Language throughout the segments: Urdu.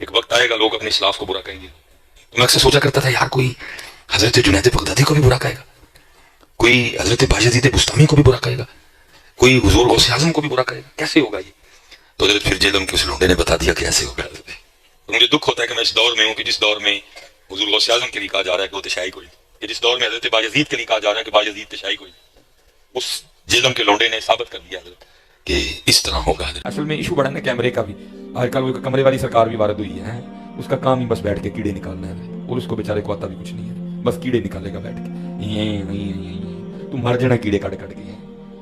ایک وقت آئے گا لوگ اپنے اسلاف کو برا کہیں گے. تو میں اکثر سوچا کرتا تھا یار کوئی حضرت جنید بغدادی کو بھی برا کہے گا, کوئی حضرت بایزید بستامی کو بھی برا کہے گا, کوئی حضور غوث اعظم کو بھی برا کہے گا, کیسے ہوگا یہ؟ تو حضرت پھر جیلم کے اس لونڈے نے بتا دیا کہ ایسے ہوگا. تو مجھے دکھ ہوتا ہے کہ میں اس دور میں ہوں کہ جس دور میں حضور غوث اعظم کے لیے کہا جا رہا ہے کہ وہ تشیع کوئی, کہ جس دور میں حضرت بایزید کے لیے کہا جا رہا ہے کہ بایزید تشیع کوئی, اس جیلم کے لونڈے نے ثابت کر دیا حضرت کہ اس طرح ہوگا. اصل میں ایشو بڑا نا کیمرے کا بھی. آج کل وہ کمرے والی سرکار بھی وارد ہوئی ہے, اس کا کام ہی بس بیٹھ کے کیڑے نکالنا ہے, اور اس کو بیچارے کو آتا بھی کچھ نہیں ہے, بس کیڑے نکالے گا بیٹھ کے. تم مر جانا کیڑے کٹ کٹ کے,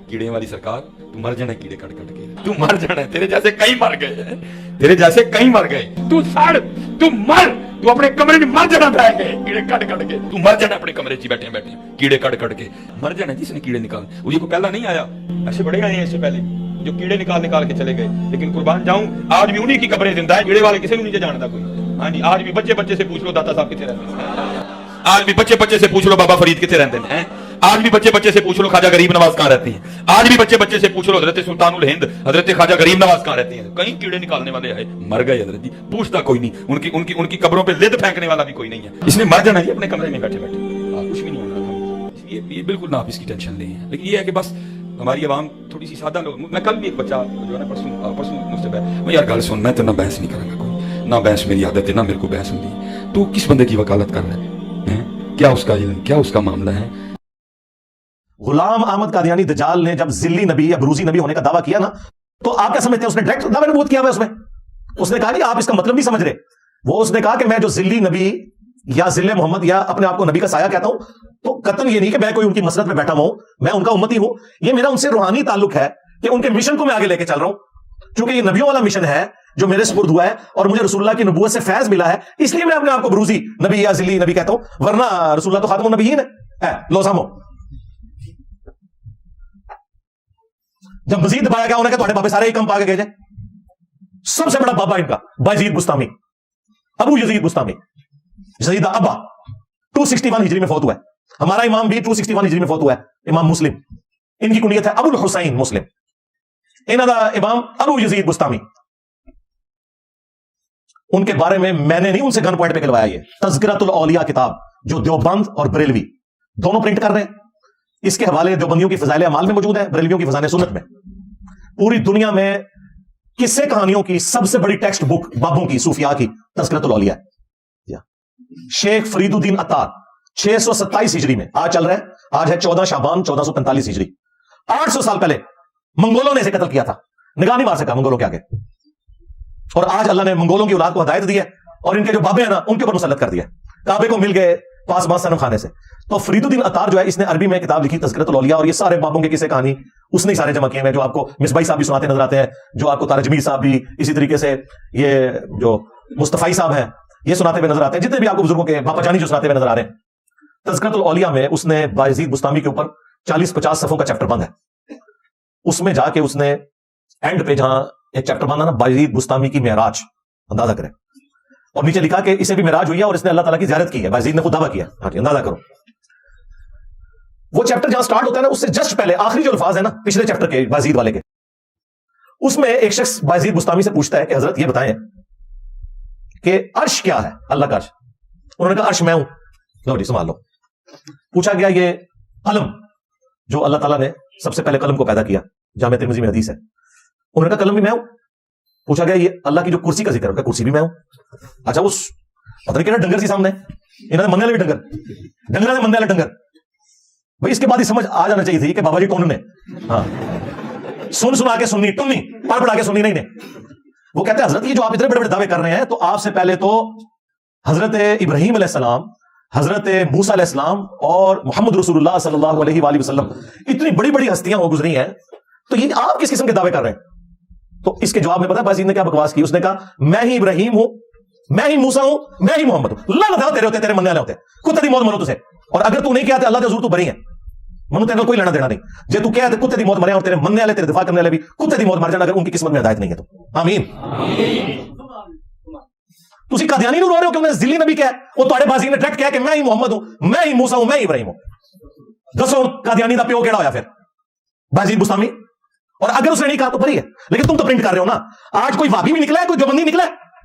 کیڑے والی سرکار تم مر جانا کیڑے کٹ کٹ کے, تم مر جانا, تیرے جیسے کئی مر گئے ہیں, تیرے جیسے کئی مر گئے, تو سڑ, تو مر, تو اپنے کمرے میں مر جانا بیٹھ کے کیڑے کٹ کٹ کے, تو مر جانا اپنے کمرے بیٹھے بیٹھے کیڑے کٹ کٹ کے مر جانا. جس نے کیڑے نکال, وہ یہ کو پہلا نہیں آیا, ایسے بڑے آئے ہیں اس سے پہلے جو کیڑے نکال کے چلے گئے, لیکن قربان جاؤں آج بھی انہی کی قبریں زندہ ہیں, کیڑے والے کسی کو نہیں جانتا کوئی. ہاں جی, آج بھی بچے سے پوچھ لو داتا صاحب کتنے رہتے ہیں, آج بھی بچے سے پوچھ لو بابا فرید کتنے رہتے ہیں, آج بھی بچے سے پوچھ لو خواجہ غریب نواز کہاں رہتی ہیں, آج بھی بچے سے پوچھ لو حضرت سلطان الہند حضرت خواجہ غریب نواز کہاں رہتی ہیں. کہیں کیڑے نکالنے والے آئے, مر گئے حضرت جی, پوچھتا کوئی نہیں, ان کی قبروں پہ لد پھینکنے والا بھی کوئی نہیں ہے. اس نے مر جانا ہے اپنے کمرے میں بیٹھے بیٹھے, کچھ بھی نہیں ہونا. یہ بالکل نہ آپ اس کی ٹینشن نہیں ہے, لیکن یہ ہے کہ بس ہماری عوام تھوڑی سی سادہ لوگ. میں کل بھی ایک بچہ جو ہے نا پرسوں مجھ سے میں یار گل سن, میں تو نہ بحث نہیں کروں گا کوئی, نہ بحث میری عادت ہے, نہ میرے کو بحث ہوتی ہے. تو کس بندے کی وکالت کر رہا ہے, کیا اس کا علم, کیا اس کا معاملہ ہے؟ غلام احمد قادیانی دجال نے جب ذلی نبی یا بروزی نبی ہونے کا دعویٰ کیا نا, تو آپ کیا سمجھتے ہیں اس نے ڈائریکٹ دعویٰ نبوت کیا ہوا ہے. اس نے کہا کہ آپ اس کا مطلب نہیں سمجھ رہے. وہ اس نے کہا کہ میں جو ذلی نبی یا ذل محمد یا اپنے آپ کو نبی کا سایہ کہتا ہوں, تو قطعاً یہ نہیں کہ میں کوئی ان کی مسرت میں بیٹھا ہوں, میں ان کا امتی ہوں. یہ میرا ان سے روحانی تعلق ہے کہ ان کے مشن کو میں آگے لے کے چل رہا ہوں, چونکہ یہ نبیوں والا مشن ہے جو میرے سپرد ہوا ہے, اور مجھے رسول اللہ کی نبوت سے فیض ملا ہے, اس لیے میں اپنے آپ کو بروزی نبی یا ذلی نبی کہتا ہوں, ورنہ رسول اللہ تو خاتم النبیین ہے. لو سامو, جب مزید دبایا گیا انہیں کہ تھوڑے بابے سارے ہی کم پا کے گئے جائے. سب سے بڑا بابا ان کا بایزید بستامی, ابو یزید بستامی, یزید ابا 261 ہجری میں فوت ہوا ہے. ہمارا امام بھی 261 ہجری میں فوت ہوا ہے, امام مسلم. ان کی کنیت ہے ابو الحسین مسلم, انہاں دا امام ابو یزید بستامی. ان کے بارے میں نے نہیں ان سے گن پوائنٹ پہ کھلوایا یہ تذکرۃ الاولیاء کتاب, جو دیوبند اور بریلوی دونوں پرنٹ کر رہے ہیں. اس کے حوالے دیوبندیوں کی فضائل اعمال میں موجود ہے, بریلویوں کی فضائل سنت میں. پوری دنیا میں قصے کہانیوں کی سب سے بڑی ٹیکسٹ بک بابوں کی, صوفیاء کی, تذکرۃ الاولیاء. شیخ فرید الدین عطار 627 ہجری میں, آج چل رہا ہے, آج ہے 14 شعبان 1445 ہجری, 800 سال پہلے منگولوں نے اسے قتل کیا تھا. نگاہ نہیں مار سکا منگولوں کے آگے, اور آج اللہ نے منگولوں کی اولاد کو ہدایت دی ہے, اور ان کے جو بابے ہیں نا ان کے اوپر مسلط کر دیا. کعبے کو مل گئے پاس ماس صنم خانے سے. تو فرید الدین عطار جو ہے, اس نے عربی میں کتاب لکھی تذکرۃ الاولیاء, اور یہ سارے بابوں کے قصے کہانی اس نے سارے جمع کیے ہیں, جو آپ کو مصباحی صاحب بھی سناتے نظر آتے ہیں, جو آپ کو طارق جمیل صاحب بھی, اسی طریقے سے یہ جو مصطفی صاحب ہیں یہ سناتے ہوئے نظر آتے ہیں, جتنے بھی آپ کو بزرگوں کے باپا جانی جو سناتے ہوئے نظر آ رہے ہیں. تذکرۃ الاولیاء میں اس نے بایزید بستامی کے اوپر 40-50 صفحوں کا چیپٹر بند ہے. اس میں جا کے اس نے اینڈ پہ جہاں ایک چیپٹر بندہ نا بایزید بستامی کی معراج, اندازہ کریں, اور نیچے لکھا کہ اسے بھی معراج ہوئی ہے اور اس نے اللہ تعالیٰ کی زیارت کی ہے. بایزید نے خود دعویٰ کیا. ہاں جی, اندازہ کرو. وہ چیپٹر جہاں سٹارٹ ہوتا ہے نا, اس سے جسٹ پہلے آخری جو الفاظ ہے نا پچھلے چیپٹر کے بایزید والے کے, اس میں ایک شخص بایزید بستامی سے پوچھتا ہے کہ حضرت یہ بتائیں کہ عرش کیا ہے, اللہ کا عرش. انہوں نے کہا عرش میں ہوں. لو جی سنبھال لو. پوچھا گیا یہ قلم جو اللہ تعالیٰ نے سب سے پہلے قلم کو پیدا کیا, جامع ترمذی میں حدیث ہے, انہوں نے کہا قلم بھی میں ہوں. پوچھا گیا یہ اللہ کی جو کرسی کا ذکر ہے, کرسی بھی میں ہوں. اچھا اس پتہ نہیں کہنا ڈنگر سی سامنے, انہوں نے مننے والے بھی ڈنگر نے مننے والے ڈنگر. بھائی اس کے بعد ہی سمجھ آ جانا چاہیے تھی کہ بابا جی ٹون نے, ہاں سن سنا کے سننی, ٹنی پڑھ پڑھا کے سننی نہیں نے. وہ کہتے ہیں حضرت یہ جو آپ اتنے بڑے بڑے دعوے کر رہے ہیں, تو آپ سے پہلے تو حضرت ابراہیم علیہ السلام, حضرت موسیٰ علیہ السلام اور محمد رسول اللہ صلی اللہ علیہ وآلہ وسلم, اتنی بڑی بڑی ہستیاں ہو گزری ہیں, تو یہ آپ کس قسم کے دعوے کر رہے ہیں؟ تو اس کے جواب میں پتا بازید نے کیا بکواس کی. اس نے کہا میں ہی ابراہیم ہوں, میں ہی موسیٰ ہوں, میں ہی محمد ہوں. اللہ تیرے ہوتے, تیرے مننے والے ہوتے, کتے دی موت مرو تسے, اور اگر تو نہیں کیا اللہ دے حضور تو بری ہے, منو تیرے کوئی لینا دینا نہیں. جے تو کہہ کتے دی موت مرے, اور تیرے مننے والے تیرے دفاع کرنے والے بھی کتے دی موت مر جانا اگر ان کی قسمت میں ہدایت نہیں ہے تو. آمین. تسی قادیانی نو رو رہے ہو کہ انہیں ذلی نبی کہا, وہ تواڈے بازی نے ڈائریکٹ کہا کہ میں ہی محمد ہوں, میں ہی موسیٰ ہوں, میں ہی ابراہیم ہوں. دسو قادیانی دا پیو کیڑا ہویا پھر؟ بازید بستامی. اور اگر اس نے نہیں کہا تو بری ہے, لیکن تم تو پرنٹ کر رہے ہو نا. آج کوئی وابی بھی نکلا ہے, کوئی دیوبندی نکلا ہے,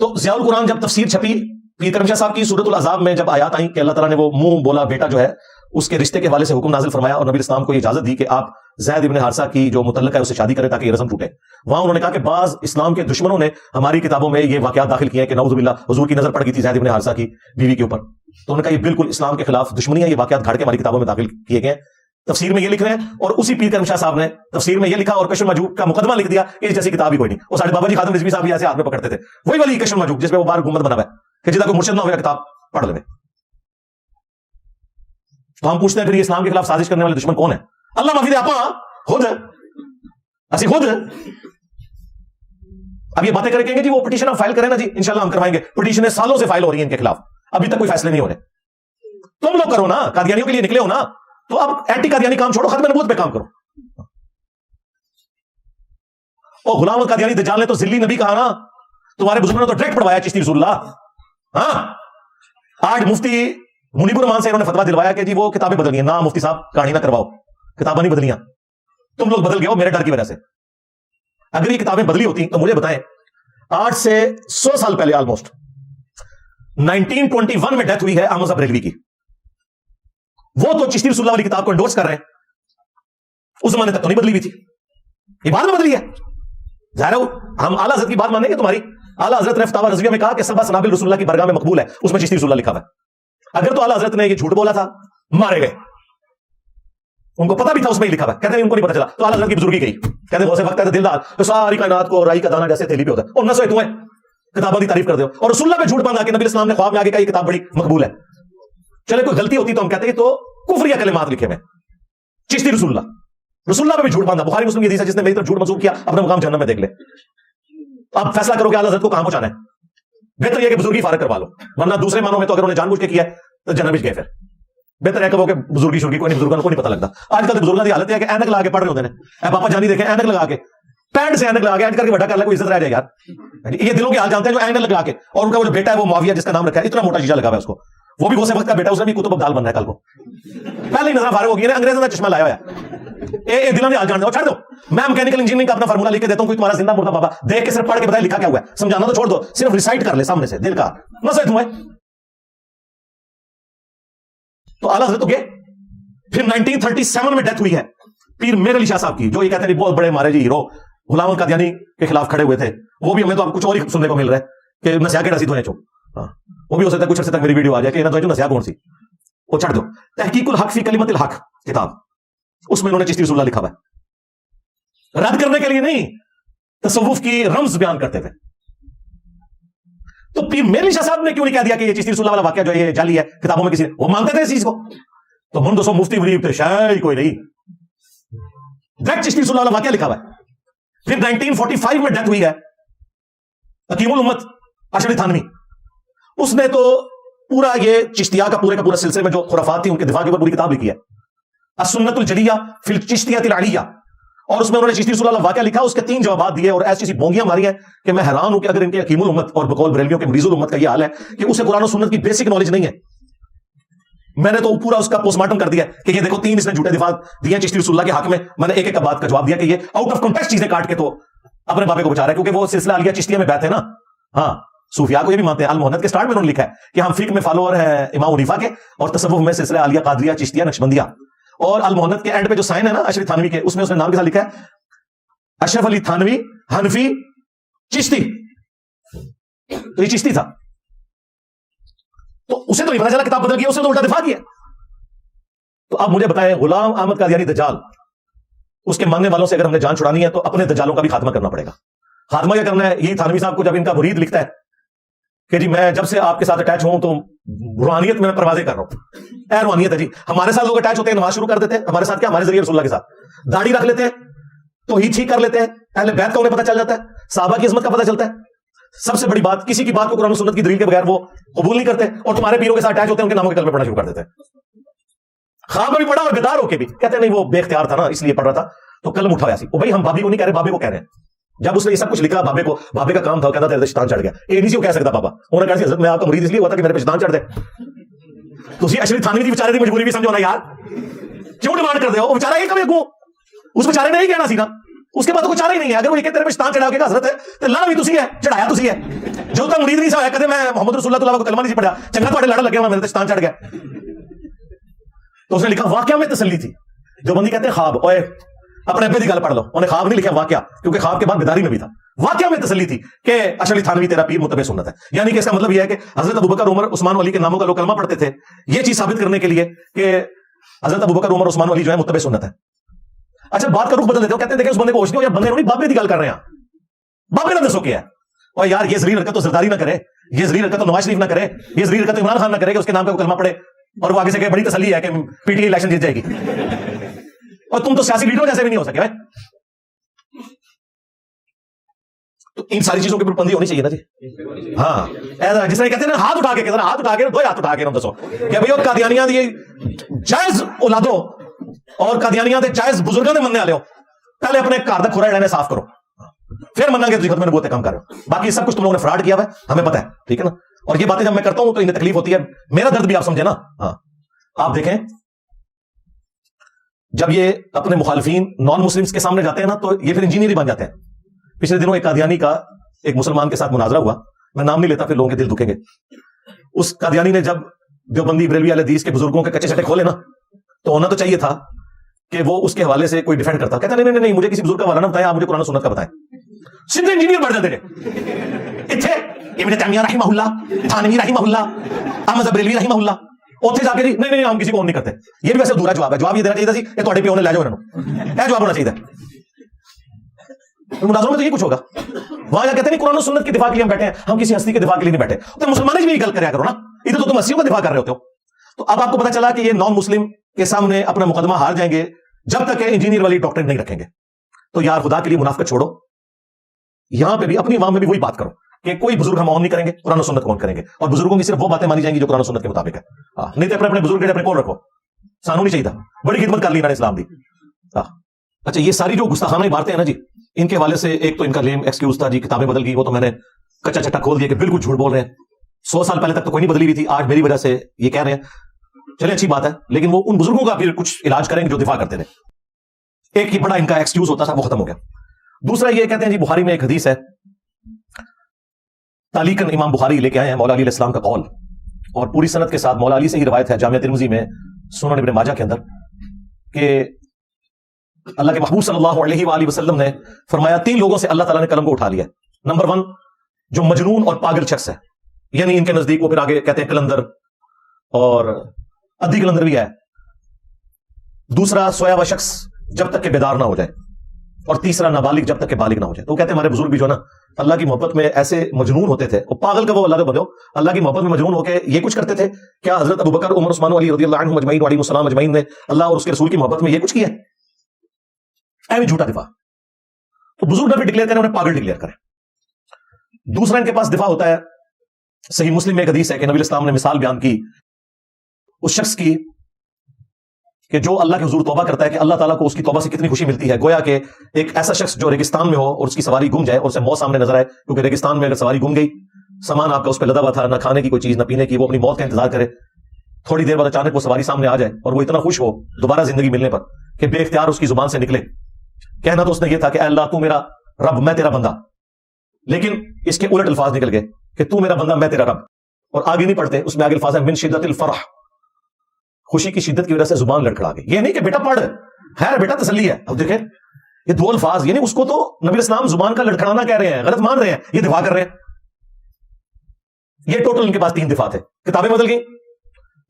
تو ضیاء القرآن جب تفسیر چھپی پیر کرم شاہ صاحب کی سورۃ العذاب میں جب آیات آئیں کہ اللہ تعالیٰ نے وہ منہ بولا بیٹا جو ہے اس کے رشتے کے حوالے سے حکم نازل فرمایا اور نبی اسلام کو یہ اجازت دی کہ آپ زید ابن حارثہ کی جو متعلق ہے اس سے شادی کریں تاکہ یہ رسم ٹوٹے. وہاں انہوں نے کہا کہ بعض اسلام کے دشمنوں نے ہماری کتابوں میں یہ واقعات داخل کیے ہیں کہ نعوذ باللہ حضور کی نظر پڑ گئی تھی زید ابن حارثہ کی بیوی کے اوپر. تو انہوں نے کہا یہ بالکل اسلام کے خلاف دشمنی ہے, یہ واقعات گھاڑ کے ہماری کتابوں میں داخل کیے گئے ہیں. تفسیر میں یہ لکھ رہے ہیں اور اسی پیر کرم شاہ صاحب نے تفسیر میں یہ لکھا اور کشف المجوب کا مقدمہ لکھ دیا کہ اس جیسی کتاب ہی کوئی نہیں. اور ساڑھے بابا جی خاتم رضوی صاحب بھی ایسے ہاتھ میں پکڑتے تھے, وہی والی کشف المجوب جس پہ وہ بار گنبد بنا ہوا ہے کہ جدا کوئی مرشد نہ ہوگا کتاب پڑھ لے. تو ہم پوچھتے ہیں پھر یہ اسلام کے خلاف سازش کرنے والے دشمن کون ہیں؟ اللہ معافی دے آپ خود اسی خود. اب یہ باتیں کریں گے جی وہ پٹیشن ہم فائل کریں نا جی انشاءاللہ ہم کروائیں گے. پٹیشنیں سالوں سے فائل ہو رہی ہیں ان کے خلاف, ابھی تک کوئی فیصلے نہیں ہو رہے. تم لوگ کرو نا, قادیانیوں کے لیے نکلے ہو نا, تو اب اینٹی قادیانی کام چھوڑو, ختم نبوت پہ کام کرو. اور غلام قادیانی دجال نے تو ذلی نبی کہا نا, تمہارے بزرگوں نے تو ڈائریکٹ پڑھوایا چشتی رسول اللہ. ہاں آج مفتی منیب الرحمان سے انہوں نے فتویٰ دلوایا کہ جی وہ کتابیں بدل گئی. نہ مفتی صاحب کہانی نہ کرواؤ, کتابیں نہیں بدلیاں, تم لوگ بدل گئے ہو میرے ڈر کی وجہ سے. اگر یہ کتابیں بدلی ہوتی تو مجھے بتائیں 8 سے 100 سال پہلے آلموسٹ 1921 میں ڈیتھ ہوئی ہے احمد صاحب بریلوی کی, وہ تو چشتی رسول اللہ والی کتاب کو انڈورس کر رہے ہیں. اس زمانے تک تو نہیں بدلی ہوئی تھی, یہ بعد میں بدلی ہے. ظاہر ہے ہم اعلیٰ حضرت کی بات مانیں گے تمہاری. اعلیٰ حضرت نے فتاوی رضویہ میں کہا کہ سبع سنابل رسول اللہ کی برگاہ میں مقبول ہے, اس میں چشتی رسول اللہ لکھا ہوا ہے. اگر تو اعلیٰ حضرت نے یہ جھوٹ بولا تھا مارے گئے, ان کو پتا بھی تھا اس میں ہی لکھا ہوا ہے, کہتے ہیں ان کو نہیں پتا چلا. تو اعلیٰ حضرت کی بزرگی گئی, کہتے ہیں غوث وقت ہے دلدار تو ساری کائنات کو رائی کا دانہ جیسے تھیلی پہ ہوتا ہے, اور نہ سوئے تمہیں کتابوں کی تعریف کر دو اور رسول اللہ پہ جھوٹ باندھا کہ نبی اسلام نے خواب میں آگے کہا یہ کتاب بڑی مقبول ہے. چلے کوئی غلطی ہوتی تو ہم کہتے ہیں تو کفریہ کلمات لکھے ہوئے چشتی رسول اللہ پہ بھی جھوٹ باندھا. بخاری مسلم کی حدیث ہے جس نے میری طرف جھوٹ منسوب کیا اپنا مقام جہنم میں دیکھ لے. اب فیصلہ کرو کہ اعلیٰ حضرت کو کہاں پہنچانا ہے. بہتر یہ کہ بزرگی فارغ کروا لو, ورنہ دوسرے مانوں میں تو اگر انہوں نے جان بوجھ کے کیا ہے تو جنم میں گئے. پھر بہتر ہے کہ وہ کہ بزرگی شرگی کوئی نہیں, بزرگوں کو نہیں پتہ لگتا. آج کل بزرگوں کی حالت ہے کہ اینک لگا کے پڑھ رہے ہوتے ہیں. پاپا جانی دیکھیں اینک لگا کے, پینٹ سے اینک لگا کے اینک کر کے بڑا کر لے, کوئی عزت رہ جائے یار. یہ دلوں کے حال جانتے ہیں جو اینک لگا کے, اور ان کا وہ جو بیٹا ہے وہ معاویہ جس کا نام رکھا ہے اتنا موٹا شیشہ لگا ہوا ہے اس کو, وہ بھی غوث وقت کا بیٹا, اس نے بھی کتب ابدال بننا ہے کل کو. پہلے ہی نظر فارغ ہو گئی نا, انگریزوں نے چشمہ لایا ہوا ہے. دلوں کے حال جانتے ہو, چھوڑ دو. میں میکینیکل انجینئرنگ کا اپنا فارمولا لکھ کے دیتا ہوں, کوئی تمہارا زندہ مردہ بابا دیکھ کے صرف پڑھ کے بتائے لکھا کیا ہوا ہے, سمجھانا تو چھوڑ دو, صرف ریسائٹ کر لے سامنے سے دل کا مسئلہ تمہیں. تو اعلیٰ حضرت تو گئے. پھر 1937 میں ڈیتھ ہوئی ہے پیر میر علی شاہ صاحب کی, جو یہ کہتے ہیں بہت بڑے ہمارے جی ہیرو غلام قادیانی کے خلاف کھڑے ہوئے تھے. وہ بھی ہمیں تو اب کچھ اور ہی سننے کو مل رہا ہے کہ نسیہ کے رسی دھوئے چو. وہ بھی ہو سکتا ہے کچھ عرصے تک میری ویڈیو آ جائے کہ نسیہ کون سی, وہ چھڑ دو. تحقیق الحق فی کلمت الحق کتاب, اس میں انہوں نے چشتی رسول اللہ لکھا ہوا ہے. رد کرنے کے لیے نہیں, تصوف کی رمز بیان کرتے تھے. تو پیر میر علی شاہ صاحب نے کیوں نہیں کہہ دیا کہ یہ چشتی رسول اللہ والا واقعہ جو ہے یہ جعلی ہے, کتابوں میں کسی نے, وہ مانتے تھے اس چیز کو. تو من 200 مفتی غریب تھے, شاید کوئی نہیں, ڈائریکٹ چشتی رسول اللہ والا واقعہ لکھا ہوا ہے. پھر 1945 میں ڈیتھ ہوئی ہے حکیم الامت اشرف تھانوی. اس نے تو پورا یہ چشتیہ کا پورے کا پورا سلسلے میں جو خرافات تھی ان کے دفاع کے اوپر پوری کتاب لکھی ہے, السنت الجلیہ فی الچشتیہ العلیہ. اور اس میں انہوں نے چشتی رسول اللہ واقعہ لکھا, اس کے 3 جوابات دیے, اور ایسی بونگیاں ماری ہیں کہ میں حیران ہوں کہ اگر ان کے حکیم الامت اور بقول بریلویوں کے مریض الامت کا یہ حال ہے کہ اسے قرآن و سنت کی بیسک نالج نہیں ہے. میں نے تو پورا اس کا پوسٹ مارٹم کر دیا کہ یہ دیکھو 3 اس نے جھوٹے دفاع دیے چشتی رسول اللہ کے حق میں. میں نے ایک ایک بات کا جواب دیا کہ یہ آؤٹ آف کانٹیکسٹ چیزیں کاٹ کے تو اپنے بابے کو بچا رہا ہے, کیونکہ وہ سلسلہ علیہ چشتیہ میں بیٹھے ہیں نا. ہاں صوفیاء کو یہ بھی مانتے ہیں. المحنت کے سٹارٹ میں انہوں نے لکھا ہے کہ ہم فقہ میں فالوور ہیں امام حنیفہ کے, اور تصوف میں سلسلہ علیہ قادریہ چشتیہ نقشبندیہ. اور المحنت کے اینڈ پہ جو سائن ہے نا اشرف تھانوی کے, اس میں اس نے نام کے ساتھ لکھا ہے اشرف علی تھانوی حنفی چشتی. تو یہ چشتی تھا, تو اسے تو نہیں پتا چلا کتاب بدل گیا, اس نے تو الٹا دفاع کیا. تو اب مجھے بتائیں غلام احمد قادیانی دجال, اس کے ماننے والوں سے اگر ہم نے جان چھڑانی ہے تو اپنے دجالوں کا بھی خاتمہ کرنا پڑے گا. خاتمہ کیا کرنا ہے؟ یہی تھانوی صاحب کو جب ان کا مرید لکھتا ہے کہ جی میں جب سے آپ کے ساتھ اٹیچ ہوں تو روحانیت میں پروازیں کر رہا ہوں. اے روحانیت ہے جی, ہمارے ساتھ لوگ اٹیچ ہوتے ہیں, نماز شروع کر دیتے ہیں, ہمارے ساتھ کیا, ہمارے ذریعے رسول اللہ کے ساتھ داڑھی رکھ لیتے ہیں, تو ہی ٹھیک کر لیتے ہیں, اہل بیت کا انہیں پتہ چل جاتا ہے, صحابہ کی عظمت کا پتہ چلتا ہے. سب سے بڑی بات, کسی کی بات کو قرآن و سنت کی دلیل کے بغیر وہ قبول نہیں کرتے, اور تمہارے پیروں کے ساتھ اٹیچ ہوتے ہیں, ان کے ناموں کے کلمے پڑھنا شروع کر دیتے ہیں. خواب میں بھی پڑھا اور بیدار ہو کے بھی کہتے ہیں نہیں وہ بے اختیار تھا نا اس لیے پڑھ رہا تھا, تو قلم اٹھایا سی. وہ بھائی ہم بابی کو نہیں کہہ رہے, بابے کو کہہ رہے ہیں. جب اس نے یہ سب کچھ لکھا بابے کو, بابے کا کام تھا, کہتا تیرے شیطان چڑھ گیا. یہ نہیں سی وہ کہہ سکتا بابا, انہوں نے کہا حضرت میں آپ کا مرید اس لیے ہوا تھا کہ میرے پہ شیطان چڑھ دے. تو اسی اشرف تھانوی کی بیچارے کی مجبوری بھی سمجھو نا یار, کیوں ڈیمانڈ کر دے ہو, وہ بیچارہ ایک کبھی کو اس بیچارے نے نہیں کہنا سی نا, اس کے بعد تو کوئی چارہ ہی نہیں ہے. اگر وہ یہ کہ تیرے پہ شیطان چڑھا کے حضرت ہے تو لانا بھی تسی ہے, چڑھایا تسی ہے. جو تک مرید نہیں سا کہتے میں محمد رسول اللہ کو کلمہ نہیں پڑھا, چنگا تھوڑے لڑ لگے ہوا میرے تے شیطان چڑھ گیا. تو اس نے لکھا واقعہ میں تسلی تھی. جو بندی کہتے ہیں خواب, اوے اپنے ابے کی گل پڑھ لو, انہوں نے خواب نہیں لکھا واقعہ, کیونکہ خواب کے بعد بیداری میں بھی تھا. واقعہ میں تسلی تھی کہ اشرف علی تھانوی تیرا پیر متبع سنت ہے. یعنی کہ اس کا مطلب یہ ہے کہ حضرت ابوبکر عمر عثمان و علی کے ناموں کا لوگ کلمہ پڑھتے تھے, یہ چیز ثابت کرنے کے لیے کہ حضرت ابوبکر عمر عثمان و علی جو ہے متبع سنت ہے. اچھا بات کا رخ بدل دیتے ہو, کہتے ہیں دیکھیں اس بندے کو ہوش نہیں ہو, یا بندے نہیں بابے کی گل کر رہے ہیں, بابے نہ دسو کیا ہے. اور یار یہ ذلیل حرکت تو زرداری نہ کرے, یہ ذلیل حرکت تو نواز شریف نہ کرے, یہ ذلیل حرکت تو عمران خان نہ کرے کہ اس کے نام کا کلمہ پڑھے اور وہ آگے سے کہ بڑی تسلی ہے کہ پی ٹی آئی الیکشن جیت جائے گی. اور تم تو سیاسی لیڈروں جیسے بھی نہیں ہو سکے بھائی. تو ان ساری چیزوں کی پابندی ہونی چاہیے نا جی. ہاں جس طرح کہتے ہیں نا ہاتھ اٹھا کے, ہاتھ اٹھا کے, دو ہاتھ اٹھا کے دسو کہ بھائی قادیانیاں دی جائز اولادو اور قادیانیاں دے جائز بزرگاں دے مننے والے ہو, پہلے اپنے گھر دا کھرا جڑا صاف کرو, پھر مننا گے تجھے ختم نبوت کام کر رہے ہو. باقی سب کچھ تم لوگوں نے فراڈ کیا ہوا ہے, ہمیں پتہ ہے, ٹھیک ہے نا. اور یہ باتیں جب میں کرتا ہوں تو انہیں تکلیف ہوتی ہے, میرا درد بھی آپ سمجھے نا. ہاں آپ دیکھیں جب یہ اپنے مخالفین نان مسلمز کے سامنے جاتے ہیں نا تو یہ پھر انجینئر ہی بن جاتے ہیں. پچھلے دنوں ایک قادیانی کا ایک مسلمان کے ساتھ مناظرہ ہوا, میں نام نہیں لیتا پھر لوگوں کے دل دکھیں گے. اس قادیانی نے جب دیوبندی بریلوی اہل حدیث کے بزرگوں کے کچے چٹے کھولے نا, تو ہونا تو چاہیے تھا کہ وہ اس کے حوالے سے کوئی ڈیفینڈ کرتا. کہتا نہیں نہیں نہیں, مجھے کسی بزرگ کا حوالہ نہ بتائیں, آپ مجھے قرآن و سنت کا بتائیں. سیدھے انجینئر بن جاتے تھے. اتنے ابن تیمیہ رحمہ اللہ, تھانوی رحمہ اللہ, احمد بریلوی رحمہ اللہ, اوتھے جا کے جی نہیں نہیں ہم کسی کو نہیں کرتے. یہ بھی ویسے ادھورا جواب ہے. جواب یہ دینا چاہیے تھا کہ تھوڑے پیو نے لے جاؤ انہوں, یہ جواب ہونا چاہیے. مناظروں میں تو یہ کچھ ہوگا. وہاں جا کہتے ہیں قرآن و سنت کے دفاع کے لیے ہم بیٹھے ہیں, ہم کسی ہستی کے دفاع کے لیے نہیں بیٹھے. تو مسلمانوں بھی یہ گل کریا کرو نا, ادھر تو تم ہستیوں کا دفاع کر رہے ہوتے ہو. تو اب آپ کو پتا چلا کہ یہ نان مسلم کے سامنے اپنا مقدمہ ہار جائیں گے جب تک کہ انجینئر والی ڈاکٹر نہیں رکھیں گے. تو یار خدا کے لیے منافقت چھوڑو, یہاں پہ بھی اپنی عوام میں بھی وہی بات کرو کہ کوئی بزرگ ہم نہیں کریں گے, قرآن و سنت کون کریں گے, اور بزرگوں کی صرف وہ باتیں مانی جائیں گی جو قرآن و سنت کے مطابق ہے. نہیں تو اپنے اپنے بزرگ اپنے کول رکھو, سانو نہیں چاہیے تھا. بڑی خدمت کر لی انہوں نے اسلام دی. اچھا یہ ساری جو گستاخانہ عبارتیں ہیں نا جی, ان کے حوالے سے ایک تو ان کا لیم ایکسکیوز تھا جی کتابیں بدل گئی, وہ تو میں نے کچا چٹا کھول دیا کہ بالکل جھوٹ بول رہے ہیں. 100 سال پہلے تک تو کوئی نہیں بدلی ہوئی تھی, آج میری وجہ سے یہ کہہ رہے ہیں. چلے اچھی بات ہے, لیکن وہ ان بزرگوں کا پھر کچھ علاج کریں گے جو دفاع کرتے تھے. ایک یہ بڑا ان کا ایکسکیوز ہوتا تھا, وہ ختم ہو گیا. دوسرا یہ کہتے ہیں جی بخاری میں ایک حدیث ہے, تعلیقاً امام بخاری لے کے آئے ہیں مولا علی علیہ السلام کا قول, اور پوری سند کے ساتھ مولا علی سے ہی روایت ہے جامعہ ترمذی میں, سنن ابن ماجہ کے اندر, کہ اللہ کے محبوب صلی اللہ علیہ وآلہ وسلم نے فرمایا 3 لوگوں سے اللہ تعالیٰ نے قلم کو اٹھا لیا. نمبر 1 جو مجنون اور پاگل شخص ہے, یعنی ان کے نزدیک وہ پھر آگے کہتے ہیں کلندر اور ادھی کلندر بھی ہے. دوسرا سویا ہوا شخص جب تک کہ بیدار نہ ہو جائے, اور تیسرا نابالغ جب تک کہ بالغ نہ ہو جائے. تو کہتے ہیں ہمارے بزرگ بھی جو نا اللہ کی محبت میں ایسے مجنون ہوتے تھے, اور پاگل کا وہ اللہ کا بدو, اللہ کی محبت میں مجنون ہو کے یہ کچھ کرتے تھے. کیا حضرت ابوبکر عمر عثمان علی رضی اللہ عنہم اجمعین وعلیہم السلام اجمعین نے اللہ اور اس کے رسول کی محبت میں یہ کچھ کیا ہے؟ ایویں جھوٹا دفاع. تو بزرگ نہ بھی ڈکلیئر کریں, انہیں پاگل ڈکلیئر کریں. دوسرا ان کے پاس دفاع ہوتا ہے, صحیح مسلم میں ایک حدیث ہے کہ نبی اسلام نے مثال بیان کی اس شخص کی کہ جو اللہ کے حضور توبہ کرتا ہے کہ اللہ تعالیٰ کو اس کی توبہ سے کتنی خوشی ملتی ہے. گویا کہ ایک ایسا شخص جو ریگستان میں ہو اور اس کی سواری گم جائے اور اسے موت سامنے نظر آئے, کیونکہ ریگستان میں اگر سواری گم گئی, سامان آپ کا اس پہ لدا ہوا تھا, نہ کھانے کی کوئی چیز نہ پینے کی, وہ اپنی موت کا انتظار کرے. تھوڑی دیر بعد اچانک وہ سواری سامنے آ جائے اور وہ اتنا خوش ہو دوبارہ زندگی ملنے پر کہ بے اختیار اس کی زبان سے نکلے, کہنا تو اس نے یہ تھا کہ اے اللہ تو میرا رب میں تیرا بندہ, لیکن اس کے الٹ الفاظ نکل گئے کہ تو میرا بندہ میں تیرا رب. اور آگے نہیں پڑھتے, اس میں آگے الفاظ ہے من شدت الفرح, خوشی کی شدت کی وجہ سے زبان لڑکھڑا گئی. یہ نہیں کہ بیٹا پڑھ, خیر بیٹا تسلی ہے. اب دیکھیں یہ 2 الفاظ, یعنی اس کو تو نبی اسلام زبان کا لڑکھڑانا کہہ رہے ہیں, غلط مان رہے ہیں, یہ دفاع کر رہے ہیں. یہ ٹوٹل ان کے پاس 3 دفاع تھے. کتابیں بدل گئی,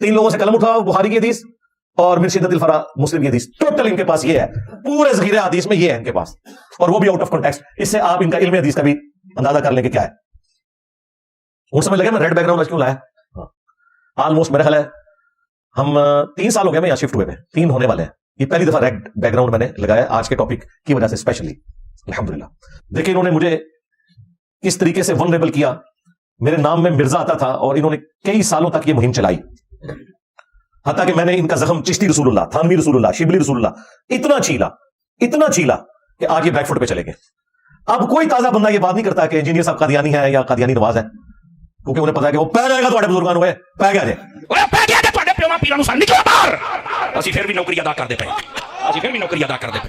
3 لوگوں سے قلم اٹھا, بخاری کی حدیث اور من شدت الفرح مسلم کی حدیث. ٹوٹل ان کے پاس یہ ہے, پورے ذخیرہ حدیث میں یہ ہے ان کے پاس, اور وہ بھی آؤٹ آف کانٹیکسٹ. اس سے آپ ان کا علم حدیث کا بھی اندازہ کر لیں کہ کیا ہے. ان سمجھ لگے میں ریڈ بیک گراؤنڈ آج کیوں لایا. آلموسٹ میرا خیال ہے ہم 3 سال ہو گئے میں یہاں شفٹ ہوئے, 3 ہونے والے ہیں. یہ پہلی دفعہ ریڈ بیک گراؤنڈ میں نے لگایا آج کے ٹاپک کی وجہ سے اسپیشلی, الحمدللہ. دیکھیں انہوں نے مجھے کس طریقے سے ونریبل کیا. میرے نام میں مرزا آتا تھا اور انہوں نے کئی سالوں تک یہ مہم چلائی, حتیٰ کہ میں نے ان کا زخم چشتی رسول اللہ, تھانوی رسول اللہ, شبلی رسول اللہ اتنا چھیلا کہ آج یہ بیک فٹ پہ چلے گئے. اب کوئی تازہ بندہ یہ بات نہیں کرتا کہ انجینئر صاحب قادیانی ہے یا قادیانی نواز ہے, کیونکہ انہیں پتا ہے کہ وہ پہ جائے گا تھوڑے بزرگان ہوئے, پہ گیا جائے پیوا پیرا نو سان نکلو باہر, اسی پھر بھی نوکری ادا کر دے پے, اسی پھر بھی نوکری ادا کر دے پے.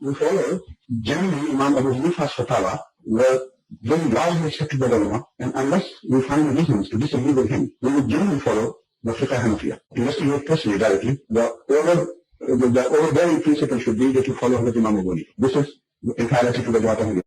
We follow generally Imam Abu Hanifa's fatwa were very largely accepted by the ulama, and unless we find reasons to disagree with him, we would generally follow the fiqh Hanafiya. Investigate personally directly. The overbearing principle should be that you follow Hazrat Imam Abu Hanifa. This is entirely to the Jawata Hanafiya.